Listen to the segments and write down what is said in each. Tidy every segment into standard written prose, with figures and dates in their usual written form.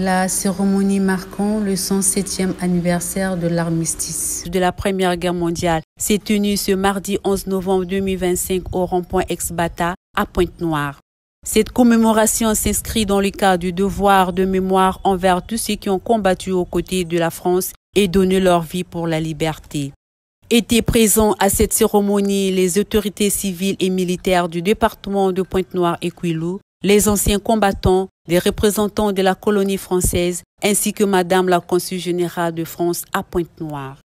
La cérémonie marquant le 107e anniversaire de l'armistice de la Première Guerre mondiale s'est tenue ce mardi 11 novembre 2025 au rond-point Ex-Bata à Pointe-Noire. Cette commémoration s'inscrit dans le cadre du devoir de mémoire envers tous ceux qui ont combattu aux côtés de la France et donné leur vie pour la liberté. Étaient présents à cette cérémonie les autorités civiles et militaires du département de Pointe-Noire et Kouilou, les anciens combattants, des représentants de la colonie française, ainsi que Madame la Consul générale de France à Pointe-Noire.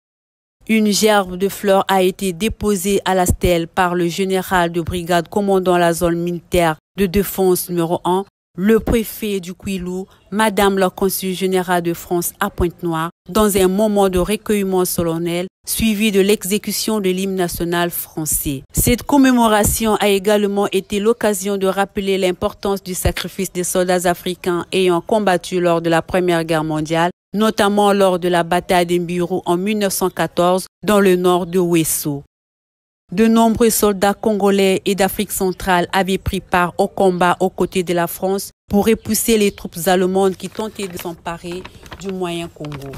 Une gerbe de fleurs a été déposée à la stèle par le général de brigade commandant la zone militaire de défense numéro 1, le préfet du Kouilou, Madame la Consul générale de France à Pointe-Noire, dans un moment de recueillement solennel, suivi de l'exécution de l'hymne national français. Cette commémoration a également été l'occasion de rappeler l'importance du sacrifice des soldats africains ayant combattu lors de la Première Guerre mondiale, notamment lors de la bataille d'Mbiro en 1914 dans le nord de Ouesso. De nombreux soldats congolais et d'Afrique centrale avaient pris part au combat aux côtés de la France pour repousser les troupes allemandes qui tentaient de s'emparer du Moyen Congo.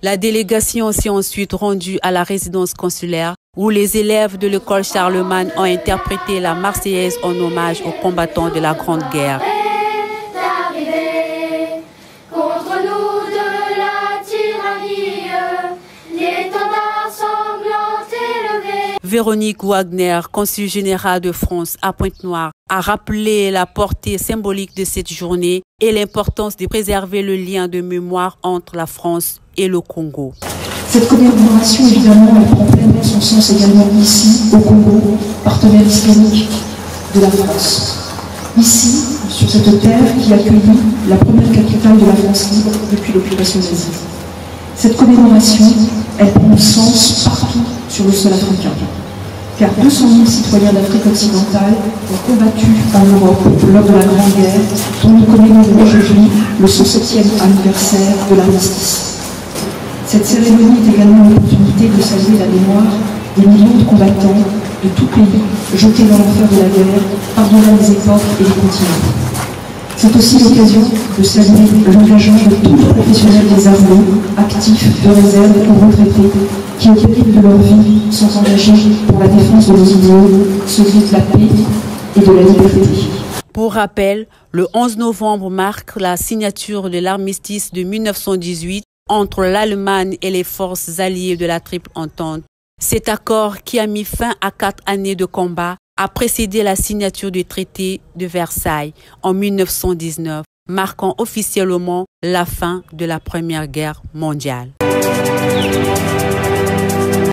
La délégation s'est ensuite rendue à la résidence consulaire où les élèves de l'école Charlemagne ont interprété la Marseillaise en hommage aux combattants de la Grande Guerre. Véronique Wagner, consul général de France à Pointe-Noire, a rappelé la portée symbolique de cette journée et l'importance de préserver le lien de mémoire entre la France et le Congo. Cette commémoration, évidemment, elle prend pleinement son sens également ici, au Congo, partenaire historique de la France. Ici, sur cette terre qui accueillit la première capitale de la France libre depuis l'occupation nazie. Cette commémoration, elle prend sens partout sur le sol africain. Car 200 000 citoyens d'Afrique occidentale ont combattu en Europe lors de la Grande Guerre, dont nous commémorons aujourd'hui le 107e anniversaire de l'armistice. Cette cérémonie est également l'opportunité de saluer la mémoire des millions de combattants de tout pays jetés dans l'enfer de la guerre, par-delà les époques et les continents. C'est aussi l'occasion de saluer l'engagement de tous les professionnels des armées, actifs, de réserve ou retraités, qui au péril de leur vie sont engagés pour la défense de nos idéaux, celui de la paix et de la liberté. Pour rappel, le 11 novembre marque la signature de l'armistice de 1918 entre l'Allemagne et les forces alliées de la Triple Entente. Cet accord, qui a mis fin à 4 années de combat, a précédé la signature du traité de Versailles en 1919, marquant officiellement la fin de la Première Guerre mondiale.